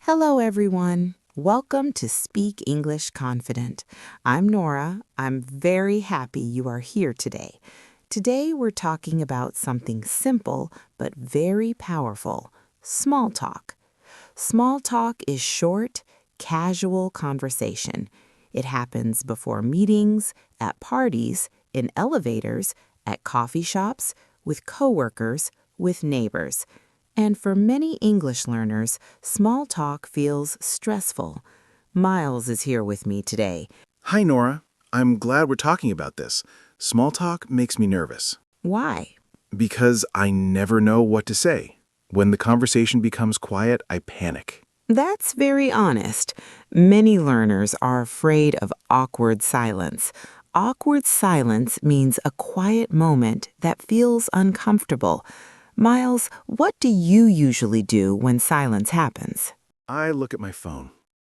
Hello, everyone. Welcome to Speak English Confident. I'm Nora. I'm very happy you are here today. Today, we're talking about something simple but very powerful, small talk. Small talk is short, casual conversation. It happens before meetings, at parties, in elevators, at coffee shops, with coworkers, with neighbors. And for many English learners, small talk feels stressful. Miles is here with me today. Hi, Nora. I'm glad we're talking about this. Small talk makes me nervous Why? because I never know what to say. When the conversation becomes quiet, I panic. That's very honest. Many learners are afraid of awkward silence. Awkward silence means a quiet moment that feels uncomfortable. Miles, what do you usually do when silence happens? I look at my phone,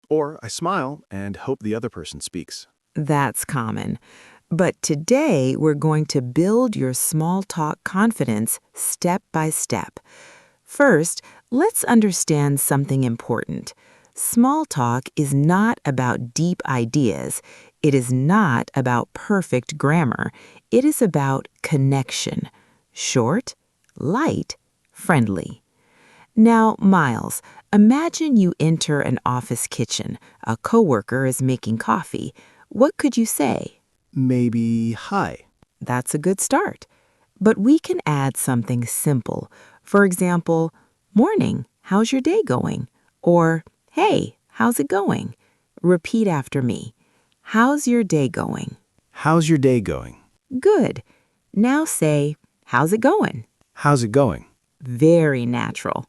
or I smile and hope the other person speaks. That's common. But today, we're going to build your small talk confidence step by step. First, let's understand something important. Small talk is not about deep ideas. It is not about perfect grammar. It is about connection. Short, light, friendly. Now, Miles, imagine you enter an office kitchen. A coworker is making coffee. What could you say? Maybe hi. That's a good start. But we can add something simple. For example, morning, how's your day going? Or, hey, how's it going? Repeat after me. How's your day going? How's your day going? Good. Now say, how's it going? How's it going? Very natural.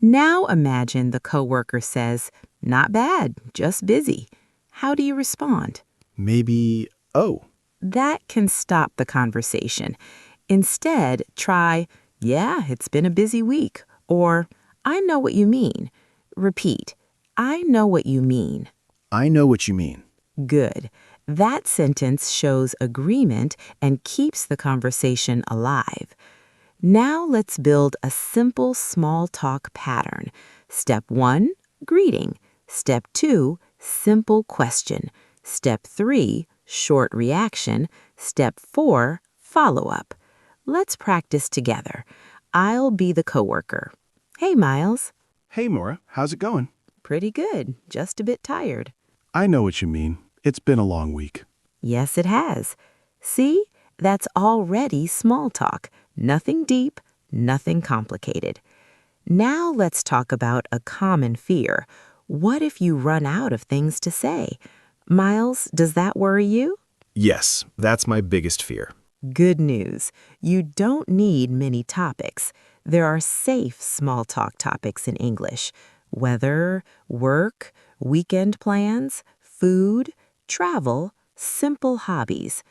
Now imagine the coworker says, not bad, just busy. How do you respond? Maybe, oh. That can stop the conversation. Instead, try, yeah, it's been a busy week, or I know what you mean. Repeat, I know what you mean. I know what you mean. Good. That sentence shows agreement and keeps the conversation alive. Now let's build a simple small talk pattern. Step 1, greeting. Step 2, simple question. Step 3, short reaction. Step 4, follow-up. Let's practice together. I'll be the coworker. Hey, Miles. Hey, Nora. How's it going? Pretty good, just a bit tired. I know what you mean. It's been a long week. Yes, it has. See, that's already small talk. Nothing deep, nothing complicated. Now let's talk about a common fear. What if you run out of things to say? Miles, does that worry you? Yes, that's my biggest fear. Good news. You don't need many topics. There are safe small talk topics in English. Weather, work, weekend plans, food, travel, simple hobbies.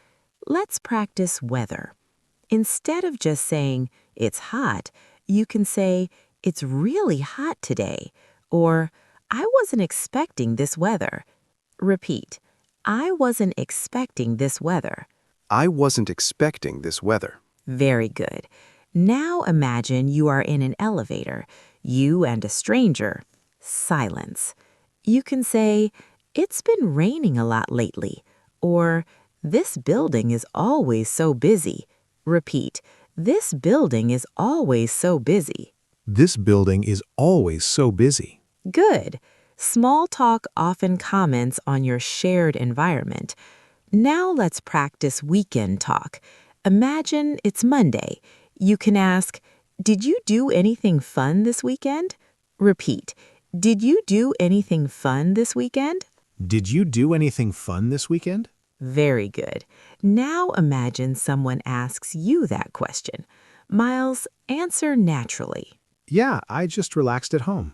Let's practice weather. Instead of just saying, it's hot, you can say, it's really hot today, or I wasn't expecting this weather. Repeat, I wasn't expecting this weather. I wasn't expecting this weather. Very good. Now imagine you are in an elevator, you and a stranger. Silence. You can say, it's been raining a lot lately, or this building is always so busy. Repeat, this building is always so busy. This building is always so busy. Good. Small talk often comments on your shared environment. Now let's practice weekend talk. Imagine it's Monday. You can ask, did you do anything fun this weekend? Repeat, did you do anything fun this weekend? Did you do anything fun this weekend? Very good. Now imagine someone asks you that question. Miles, answer naturally. Yeah, I just relaxed at home.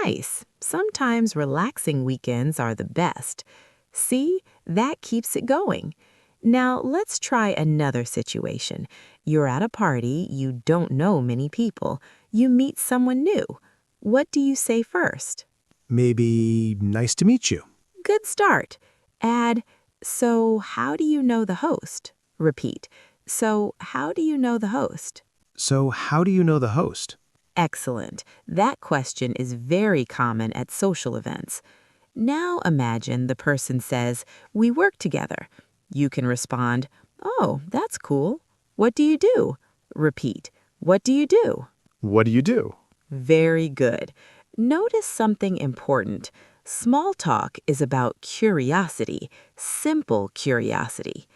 Nice. Sometimes relaxing weekends are the best. See, that keeps it going. Now let's try another situation. You're at a party, you don't know many people. You meet someone new. What do you say first? Maybe nice to meet you. Good start. Add, so how do you know the host? Repeat, so how do you know the host? So how do you know the host? Excellent. That question is very common at social events. Now imagine the person says, "We work together." You can respond, "Oh, that's cool. What do you do?" Repeat, "What do you do?" What do you do? Very good. Notice something important. Small talk is about curiosity, simple curiosity.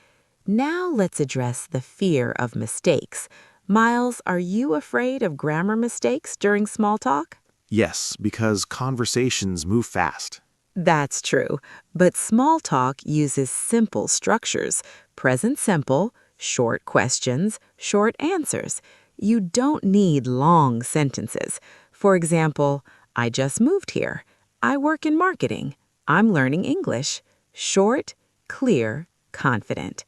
Now let's address the fear of mistakes. Miles, are you afraid of grammar mistakes during small talk? Yes, because conversations move fast. That's true, but small talk uses simple structures: present simple, short questions, short answers. You don't need long sentences. For example, "I just moved here." "I work in marketing." "I'm learning English." Short, clear, confident.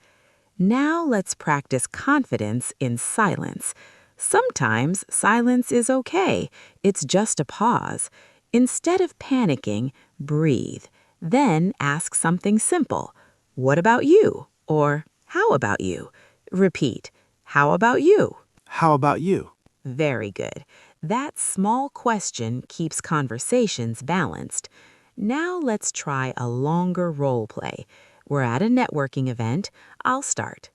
Now let's practice confidence in silence. Sometimes silence is okay. It's just a pause. Instead of panicking, breathe. Then ask something simple. "What about you?" Or "How about you?" Repeat, "How about you?" How about you? Very good. That small question keeps conversations balanced. Now let's try a longer role play. We're at a networking event. I'll start.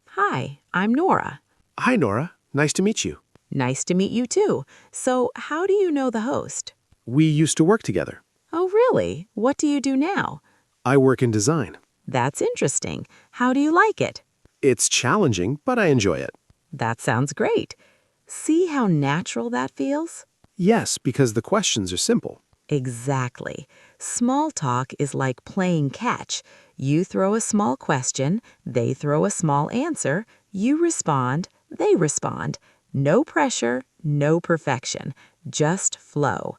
"Hi, I'm Nora." Hi, Nora. Nice to meet you. "Nice to meet you too. So, how do you know the host?" We used to work together. "Oh, really? What do you do now?" I work in design. "That's interesting. How do you like it?" It's challenging, but I enjoy it. "That sounds great." See how natural that feels? Yes, because the questions are simple. Exactly. Small talk is like playing catch. You throw a small question, they throw a small answer, you respond, they respond. No pressure, no perfection, just flow.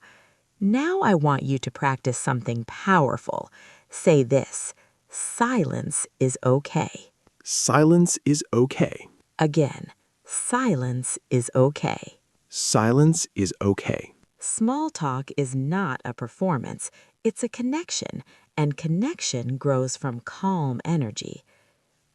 Now I want you to practice something powerful. Say this: "Silence is okay." Silence is okay. Again, silence is okay. Silence is okay. Small talk is not a performance, it's a connection, and connection grows from calm energy.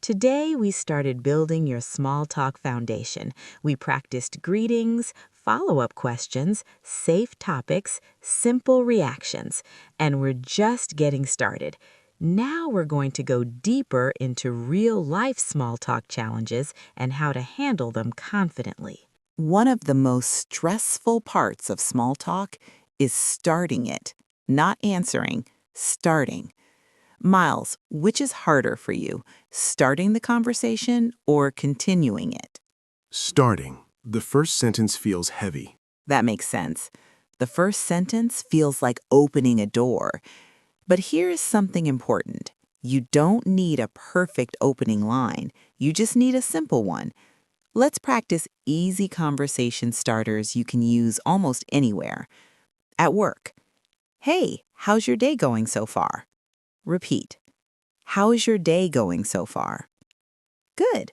Today, we started building your small talk foundation. We practiced greetings, follow up questions, safe topics, simple reactions, and we're just getting started. Now we're going to go deeper into real life small talk challenges and how to handle them confidently. One of the most stressful parts of small talk is starting it, not answering, starting. Miles, which is harder for you, starting the conversation or continuing it? Starting. The first sentence feels heavy. That makes sense. The first sentence feels like opening a door. But here is something important. You don't need a perfect opening line. You just need a simple one. Let's practice easy conversation starters you can use almost anywhere. At work: "Hey, how's your day going so far?" Repeat, "How's your day going so far?" Good.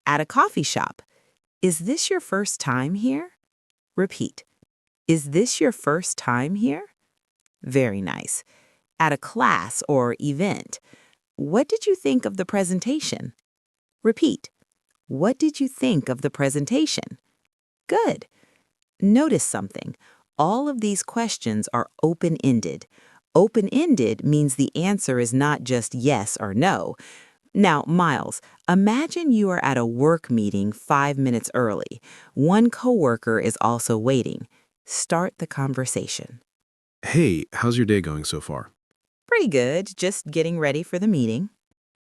At a coffee shop: "Is this your first time here?" Repeat, "Is this your first time here?" Very nice. At a class or event: "What did you think of the presentation?" Repeat, "What did you think of the presentation?" Good. Notice something. All of these questions are open-ended. Open-ended means the answer is not just yes or no. Now, Miles, imagine you are at a work meeting 5 minutes early. One coworker is also waiting. Start the conversation. Hey, how's your day going so far? Pretty good, just getting ready for the meeting.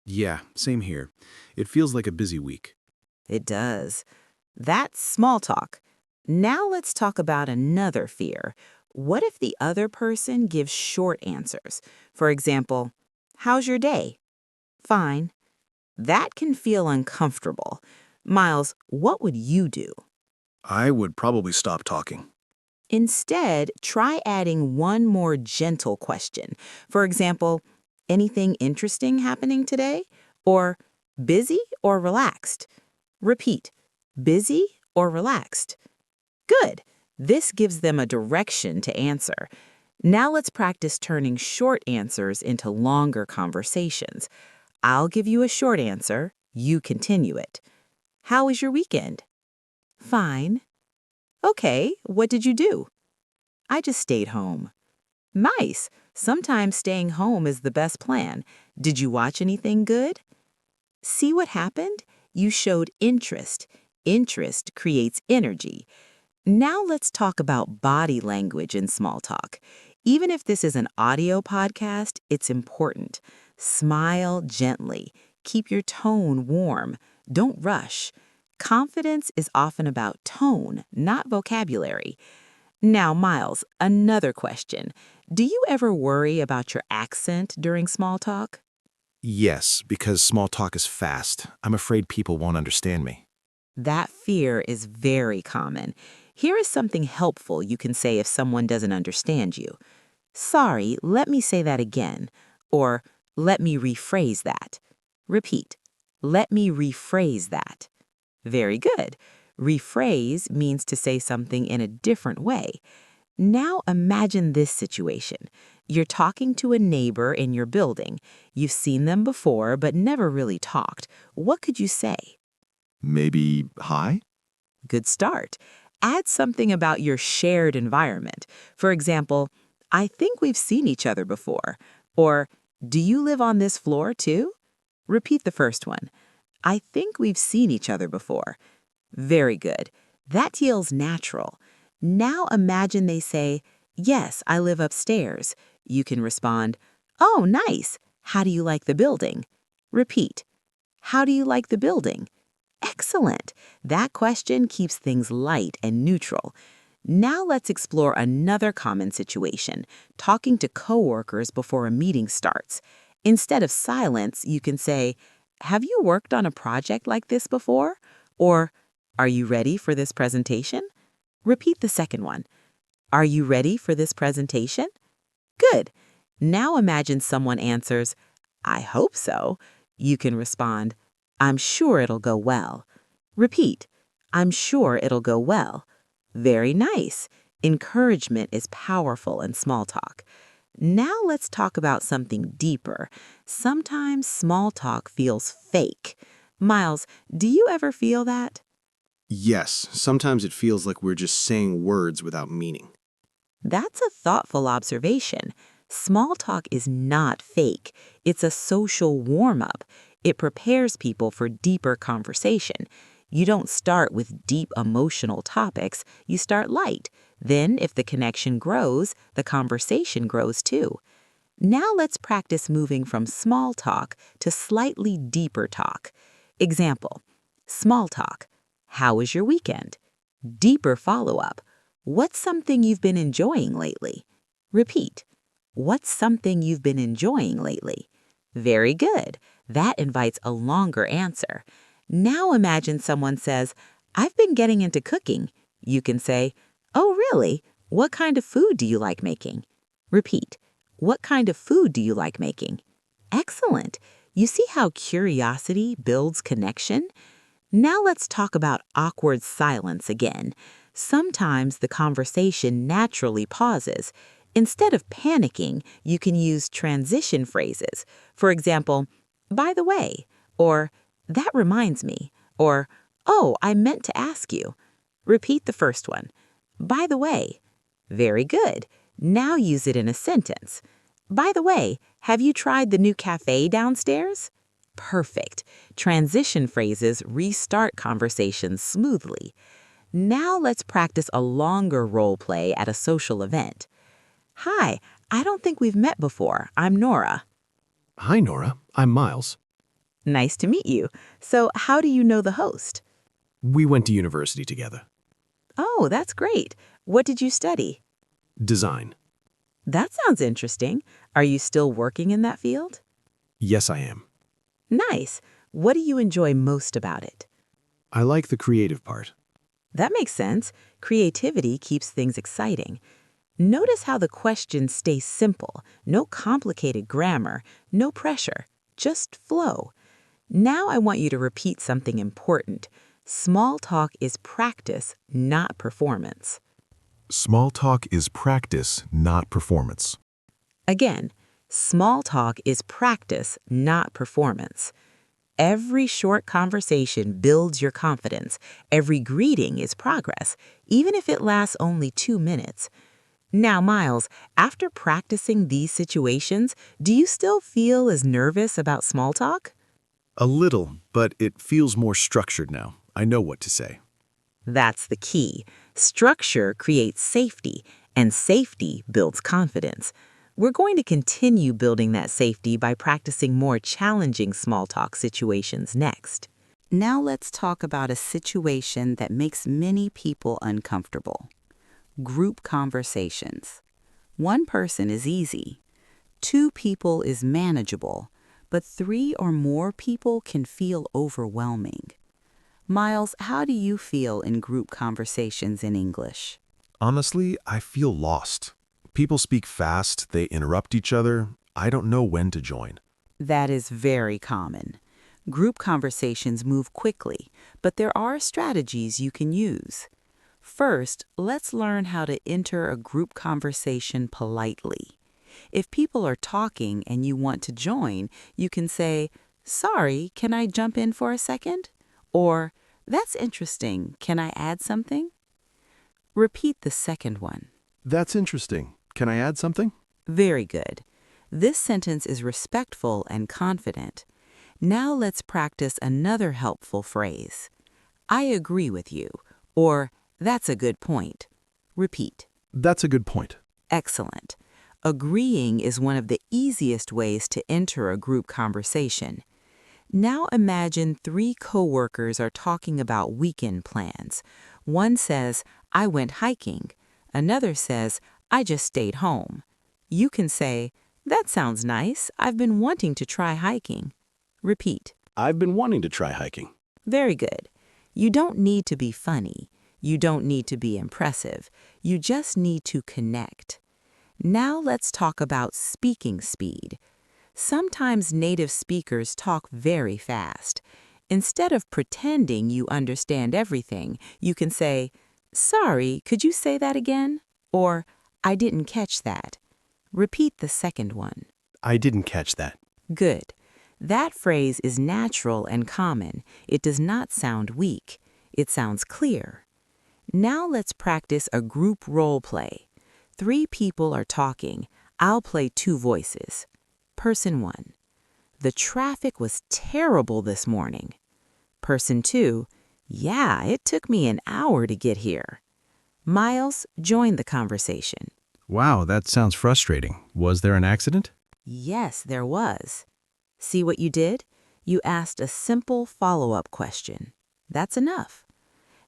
Yeah, same here. It feels like a busy week. It does. That's small talk. Now let's talk about another fear. What if the other person gives short answers? For example, "How's your day?" "Fine." That can feel uncomfortable. Miles, what would you do? I would probably stop talking. Instead, try adding one more gentle question. For example, "Anything interesting happening today?" Or "Busy or relaxed?" Repeat, "Busy or relaxed?" Good. This gives them a direction to answer. Now let's practice turning short answers into longer conversations. I'll give you a short answer. You continue it. "How was your weekend?" "Fine." Okay, what did you do? I just stayed home. Nice. Sometimes staying home is the best plan. Did you watch anything good? See what happened? You showed interest. Interest creates energy. Now let's talk about body language in small talk. Even if this is an audio podcast, it's important. Smile gently. Keep your tone warm. Don't rush. Confidence is often about tone, not vocabulary. Now, Miles, another question. Do you ever worry about your accent during small talk? Yes, because small talk is fast. I'm afraid people won't understand me. That fear is very common. Here is something helpful you can say if someone doesn't understand you. Sorry, let me say that again. Or, let me rephrase that. Repeat. Let me rephrase that. Very good. Rephrase means to say something in a different way. Now imagine this situation. You're talking to a neighbor in your building. You've seen them before, but never really talked. What could you say? Maybe hi? Good start. Add something about your shared environment. For example, I think we've seen each other before. Or, do you live on this floor too? Repeat the first one. I think we've seen each other before. Very good. That feels natural. Now imagine they say, yes, I live upstairs. You can respond, oh, nice. How do you like the building? Repeat. How do you like the building? Excellent. That question keeps things light and neutral. Now let's explore another common situation, talking to coworkers before a meeting starts. Instead of silence, you can say, have you worked on a project like this before? Or, are you ready for this presentation? Repeat the second one. Are you ready for this presentation? Good. Now imagine someone answers, I hope so. You can respond, I'm sure it'll go well. Repeat, I'm sure it'll go well. Very nice. Encouragement is powerful in small talk. Now let's talk about something deeper. Sometimes small talk feels fake. Miles, do you ever feel that? Yes, sometimes it feels like we're just saying words without meaning. That's a thoughtful observation. Small talk is not fake. It's a social warm-up. It prepares people for deeper conversation. You don't start with deep emotional topics. You start light. Then, if the connection grows, the conversation grows too. Now let's practice moving from small talk to slightly deeper talk. Example, small talk. How was your weekend? Deeper follow-up. What's something you've been enjoying lately? Repeat. What's something you've been enjoying lately? Very good. That invites a longer answer. Now imagine someone says, I've been getting into cooking. You can say, oh, really? What kind of food do you like making? Repeat. What kind of food do you like making? Excellent. You see how curiosity builds connection? Now let's talk about awkward silence again. Sometimes the conversation naturally pauses. Instead of panicking, you can use transition phrases. For example, by the way, or that reminds me, or oh, I meant to ask you. Repeat the first one. By the way. Very good. Now use it in a sentence. By the way, have you tried the new cafe downstairs? Perfect. Transition phrases restart conversations smoothly. Now let's practice a longer role play at a social event. Hi, I don't think we've met before. I'm Nora. Hi, Nora. I'm Miles. Nice to meet you. So, how do you know the host? We went to university together. Oh, that's great. What did you study? Design. That sounds interesting. Are you still working in that field? Yes, I am. Nice. What do you enjoy most about it? I like the creative part. That makes sense. Creativity keeps things exciting. Notice how the questions stay simple, no complicated grammar, no pressure, just flow. Now I want you to repeat something important. Small talk is practice, not performance. Small talk is practice, not performance. Again, small talk is practice, not performance. Every short conversation builds your confidence. Every greeting is progress, even if it lasts only 2 minutes. Now, Miles, after practicing these situations, do you still feel as nervous about small talk? A little, but it feels more structured now. I know what to say. That's the key. Structure creates safety, and safety builds confidence. We're going to continue building that safety by practicing more challenging small talk situations next. Now let's talk about a situation that makes many people uncomfortable. Group conversations. One person is easy. Two people is manageable, but three or more people can feel overwhelming. Miles, how do you feel in group conversations in English? Honestly, I feel lost. People speak fast, they interrupt each other. I don't know when to join. That is very common. Group conversations move quickly, but there are strategies you can use. First, let's learn how to enter a group conversation politely. If people are talking and you want to join, you can say, "Sorry, can I jump in for a second?" Or, "That's interesting, can I add something?" Repeat the second one. That's interesting. Can I add something? Very good. This sentence is respectful and confident. Now let's practice another helpful phrase. "I agree with you," or "That's a good point." Repeat. That's a good point. Excellent. Agreeing is one of the easiest ways to enter a group conversation. Now imagine three coworkers are talking about weekend plans. One says, "I went hiking." Another says, "I just stayed home." You can say, "That sounds nice. I've been wanting to try hiking." Repeat. I've been wanting to try hiking. Very good. You don't need to be funny. You don't need to be impressive. You just need to connect. Now let's talk about speaking speed. Sometimes native speakers talk very fast. Instead of pretending you understand everything, you can say, "Sorry, could you say that again?" Or, "I didn't catch that." Repeat the second one. I didn't catch that. Good. That phrase is natural and common. It does not sound weak. It sounds clear. Now let's practice a group role play. Three people are talking. I'll play two voices. Person 1. The traffic was terrible this morning. Person 2. Yeah, it took me an hour to get here. Miles, join the conversation. Wow, that sounds frustrating. Was there an accident? Yes, there was. See what you did? You asked a simple follow-up question. That's enough.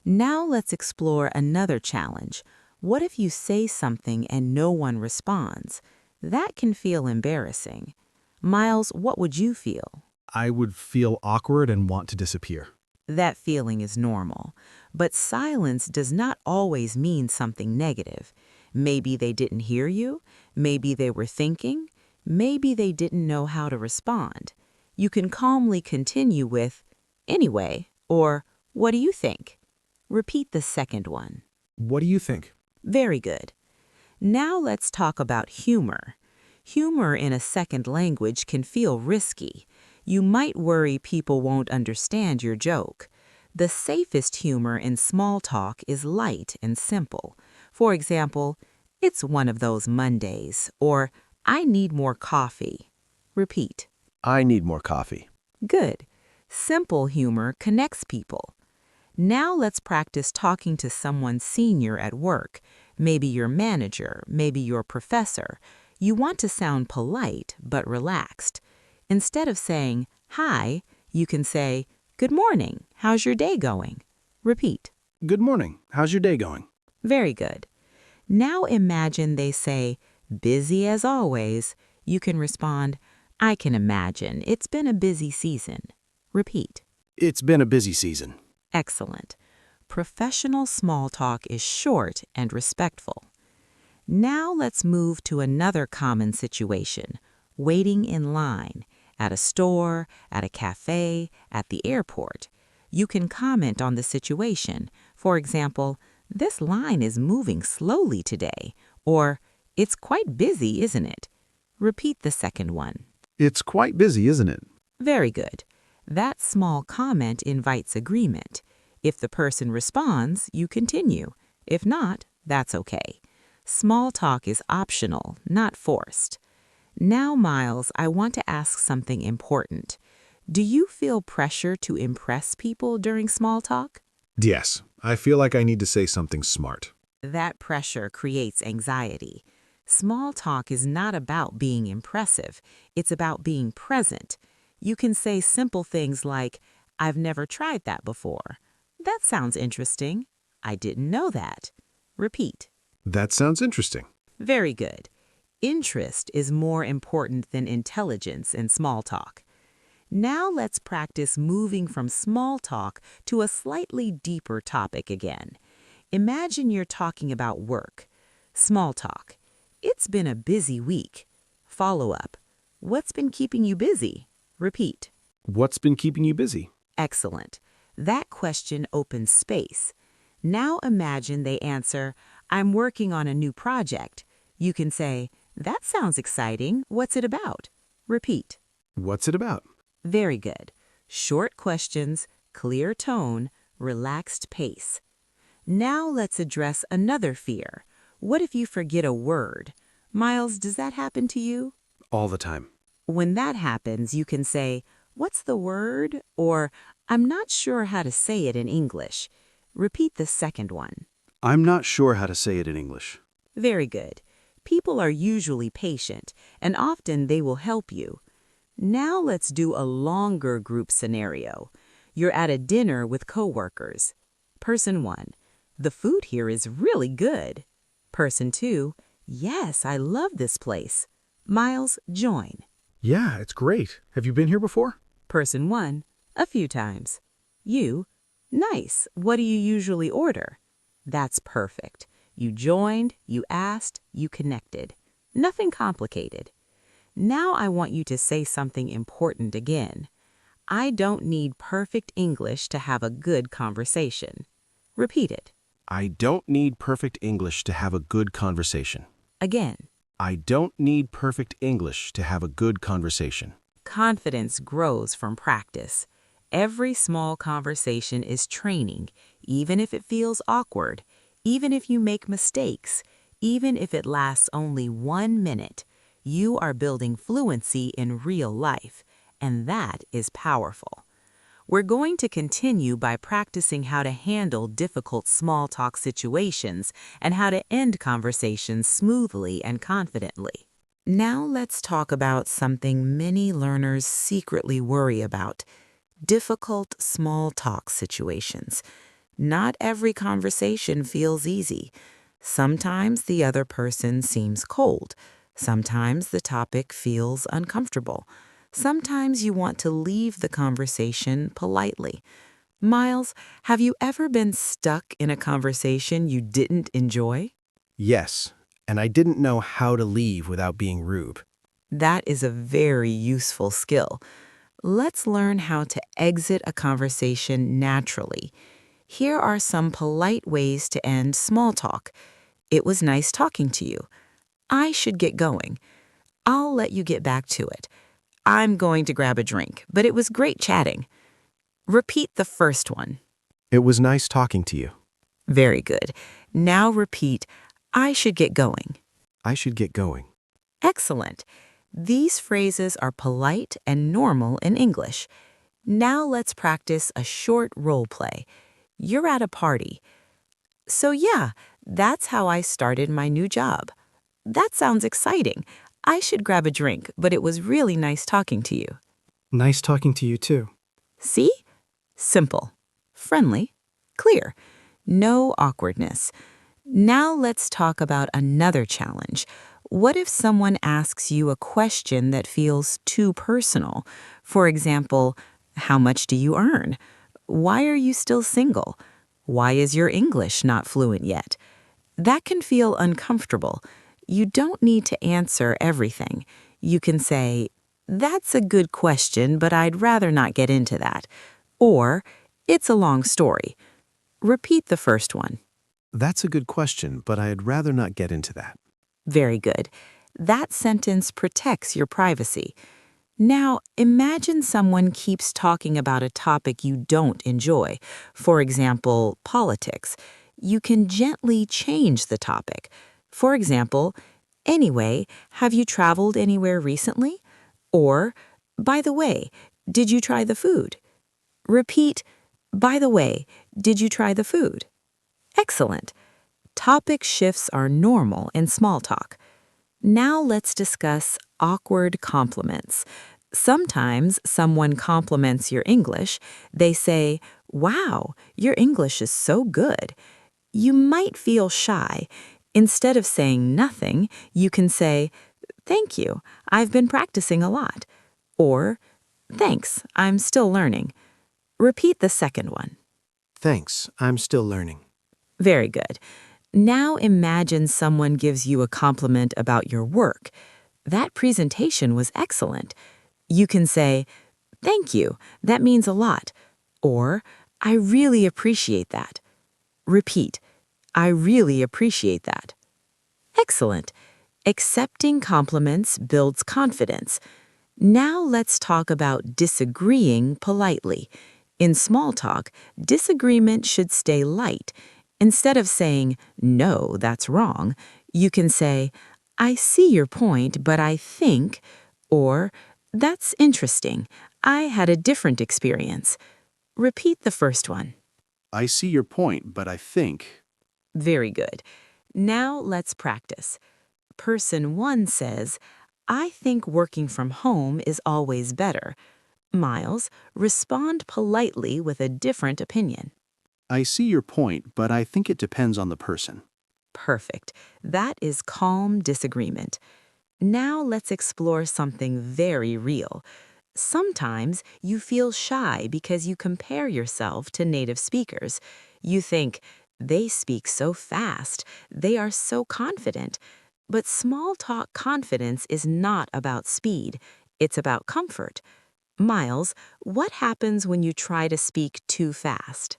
Now let's explore another challenge. What if you say something and no one responds? That can feel embarrassing. Miles, what would you feel? I would feel awkward and want to disappear. That feeling is normal. But silence does not always mean something negative. Maybe they didn't hear you. Maybe they were thinking. Maybe they didn't know how to respond. You can calmly continue with, "Anyway," or "What do you think?" Repeat the second one. What do you think? Very good. Now let's talk about humor. Humor in a second language can feel risky. You might worry people won't understand your joke. The safest humor in small talk is light and simple. For example, "It's one of those Mondays," or "I need more coffee." Repeat. I need more coffee. Good. Simple humor connects people. Now let's practice talking to someone senior at work, maybe your manager, maybe your professor. You want to sound polite but relaxed. Instead of saying, "Hi," you can say, "Good morning. How's your day going?" Repeat. Good morning. How's your day going? Very good. Now imagine they say, "Busy as always." You can respond, "I can imagine. It's been a busy season." Repeat. It's been a busy season. Excellent. Professional small talk is short and respectful. Now let's move to another common situation, waiting in line, at a store, at a cafe, at the airport. You can comment on the situation. For example, "This line is moving slowly today," or "It's quite busy, isn't it?" Repeat the second one. It's quite busy, isn't it? Very good. That small comment invites agreement. If the person responds, you continue. If not, that's okay. Small talk is optional, not forced. Now, Miles, I want to ask something important. Do you feel pressure to impress people during small talk? Yes, I feel like I need to say something smart. That pressure creates anxiety. Small talk is not about being impressive, it's about being present. You can say simple things like, I've never tried that before. That sounds interesting. I didn't know that. Repeat. That sounds interesting. Very good. Interest is more important than intelligence in small talk. Now let's practice moving from small talk to a slightly deeper topic again. Imagine you're talking about work. Small talk. It's been a busy week. Follow up. What's been keeping you busy? Repeat. What's been keeping you busy? Excellent. That question opens space. Now imagine they answer, I'm working on a new project. You can say, that sounds exciting. What's it about? Repeat. What's it about? Very good. Short questions, clear tone, relaxed pace. Now let's address another fear. What if you forget a word? Miles, does that happen to you? All the time. When that happens, you can say, what's the word? Or, I'm not sure how to say it in English. Repeat the second one. I'm not sure how to say it in English. Very good. People are usually patient, and often they will help you. Now let's do a longer group scenario. You're at a dinner with coworkers. Person 1, the food here is really good. Person 2, yes, I love this place. Miles, join. Yeah, it's great. Have you been here before? Person 1, a few times. You, nice, what do you usually order? That's perfect. You joined, you asked, you connected. Nothing complicated. Now I want you to say something important again. I don't need perfect English to have a good conversation. Repeat it. I don't need perfect English to have a good conversation. Again. I don't need perfect English to have a good conversation. Confidence grows from practice. Every small conversation is training, even if it feels awkward, even if you make mistakes, even if it lasts only 1 minute. You are building fluency in real life, and that is powerful. We're going to continue by practicing how to handle difficult small talk situations and how to end conversations smoothly and confidently. Now let's talk about something many learners secretly worry about: difficult small talk situations. Not every conversation feels easy. Sometimes the other person seems cold. Sometimes the topic feels uncomfortable. Sometimes you want to leave the conversation politely. Miles, have you ever been stuck in a conversation you didn't enjoy? Yes, and I didn't know how to leave without being rude. That is a very useful skill. Let's learn how to exit a conversation naturally. Here are some polite ways to end small talk. It was nice talking to you. I should get going. I'll let you get back to it. I'm going to grab a drink, but it was great chatting. Repeat the first one. It was nice talking to you. Very good. Now repeat, I should get going. I should get going. Excellent. These phrases are polite and normal in English. Now let's practice a short role play. You're at a party. So yeah, that's how I started my new job. That sounds exciting. I should grab a drink, but it was really nice talking to you. Nice talking to you too. See? Simple, friendly, clear. No awkwardness. Now let's talk about another challenge. What if someone asks you a question that feels too personal? For example, how much do you earn? Why are you still single? Why is your English not fluent yet? That can feel uncomfortable. You don't need to answer everything. You can say, that's a good question, but I'd rather not get into that. Or, it's a long story. Repeat the first one. That's a good question, but I'd rather not get into that. Very good. That sentence protects your privacy. Now, imagine someone keeps talking about a topic you don't enjoy, for example, politics. You can gently change the topic. For example, anyway, have you traveled anywhere recently? Or, by the way, did you try the food? Repeat, by the way, did you try the food? Excellent. Topic shifts are normal in small talk. Now let's discuss awkward compliments. Sometimes someone compliments your English. They say, "Wow, your English is so good." You might feel shy. Instead of saying nothing, you can say, "Thank you, I've been practicing a lot." Or, "Thanks, I'm still learning." Repeat the second one. Thanks, I'm still learning. Very good. Now imagine someone gives you a compliment about your work. That presentation was excellent. You can say, "Thank you, that means a lot." Or, "I really appreciate that." Repeat, "I really appreciate that." Excellent. Accepting compliments builds confidence. Now let's talk about disagreeing politely. In small talk, disagreement should stay light. Instead of saying, "No, that's wrong," you can say, "I see your point, but I think," or "That's interesting. I had a different experience." Repeat the first one. I see your point, but I think. Very good. Now let's practice. Person 1 says, "I think working from home is always better." Miles, respond politely with a different opinion. I see your point, but I think it depends on the person. Perfect. That is calm disagreement. Now let's explore something very real. Sometimes you feel shy because you compare yourself to native speakers. You think, "They speak so fast, they are so confident." But small talk confidence is not about speed, it's about comfort. Miles, what happens when you try to speak too fast?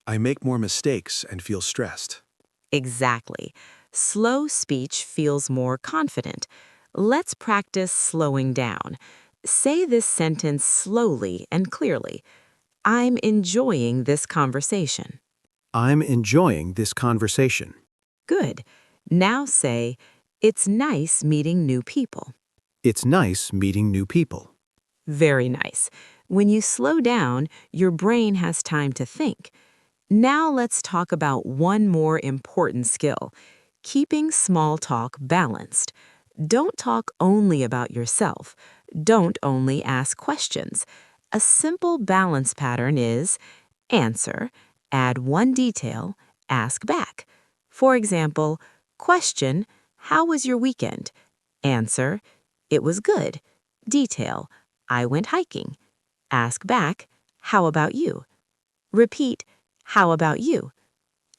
I make more mistakes and feel stressed. Exactly. Slow speech feels more confident. Let's practice slowing down. Say this sentence slowly and clearly. I'm enjoying this conversation. I'm enjoying this conversation. Good. Now say, it's nice meeting new people. It's nice meeting new people. Very nice. When you slow down, your brain has time to think. Now let's talk about one more important skill, keeping small talk balanced. Don't talk only about yourself. Don't only ask questions. A simple balance pattern is answer, add one detail, ask back. For example, question, "How was your weekend?" Answer, "It was good." Detail, "I went hiking." Ask back, "How about you?" Repeat, "How about you?"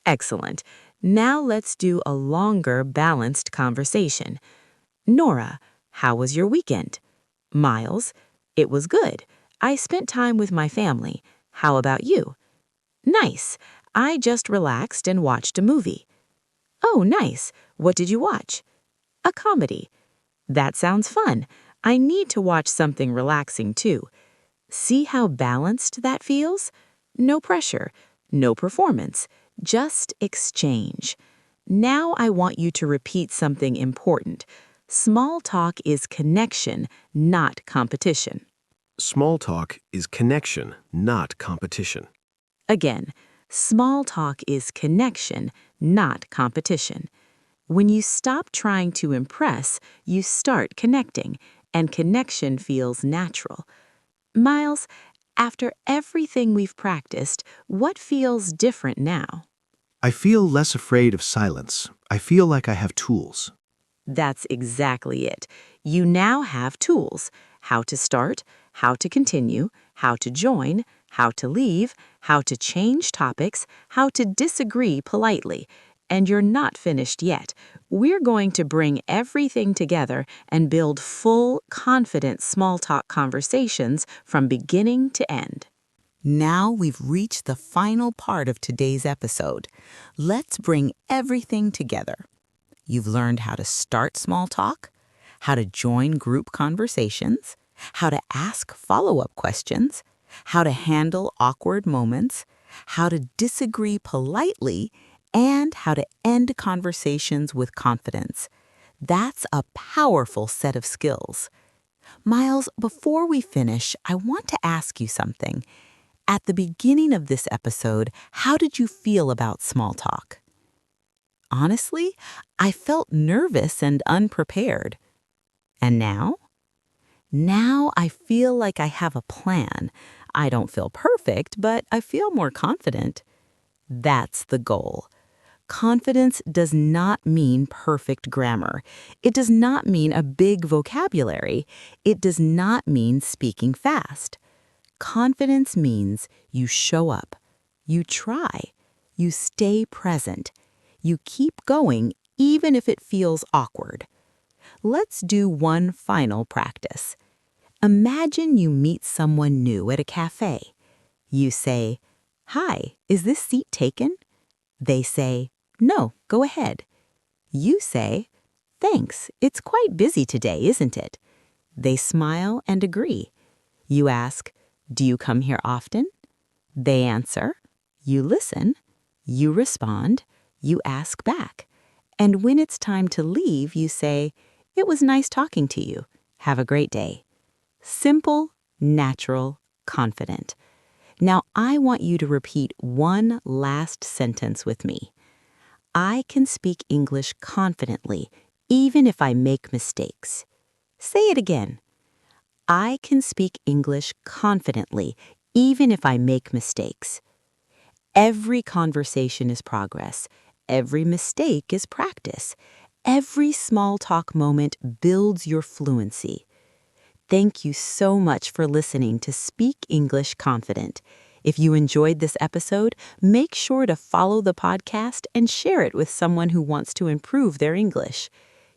Excellent. Now let's do a longer, balanced conversation. Nora, how was your weekend? Miles, it was good. I spent time with my family. How about you? Nice. I just relaxed and watched a movie. Oh, nice. What did you watch? A comedy. That sounds fun. I need to watch something relaxing too. See how balanced that feels? No pressure, no performance, just exchange. Now I want you to repeat something important. Small talk is connection, not competition. Small talk is connection, not competition. Again, small talk is connection, not competition. When you stop trying to impress, you start connecting, and connection feels natural. Miles, after everything we've practiced, what feels different now? I feel less afraid of silence. I feel like I have tools. That's exactly it. You now have tools: how to start, how to continue, how to join, how to leave, how to change topics, how to disagree politely. And you're not finished yet. We're going to bring everything together and build full, confident small talk conversations from beginning to end. Now we've reached the final part of today's episode. Let's bring everything together. You've learned how to start small talk, how to join group conversations, how to ask follow-up questions, how to handle awkward moments, how to disagree politely, and how to end conversations with confidence. That's a powerful set of skills. Miles, before we finish, I want to ask you something. At the beginning of this episode, how did you feel about small talk? Honestly, I felt nervous and unprepared. And now? Now I feel like I have a plan. I don't feel perfect, but I feel more confident. That's the goal. Confidence does not mean perfect grammar. It does not mean a big vocabulary. It does not mean speaking fast. Confidence means you show up, you try, you stay present, you keep going even if it feels awkward. Let's do one final practice. Imagine you meet someone new at a cafe. You say, "Hi, is this seat taken?" They say, "No, go ahead." You say, "Thanks, it's quite busy today, isn't it?" They smile and agree. You ask, "Do you come here often?" They answer. You listen. You respond. You ask back. And when it's time to leave, you say, "It was nice talking to you. Have a great day." Simple, natural, confident. Now I want you to repeat one last sentence with me. I can speak English confidently, even if I make mistakes. Say it again. I can speak English confidently, even if I make mistakes. Every conversation is progress. Every mistake is practice. Every small talk moment builds your fluency. Thank you so much for listening to Speak English Confident. If you enjoyed this episode, make sure to follow the podcast and share it with someone who wants to improve their English.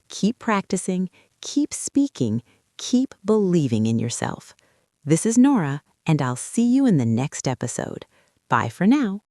Keep practicing, keep speaking, keep believing in yourself. This is Nora, and I'll see you in the next episode. Bye for now.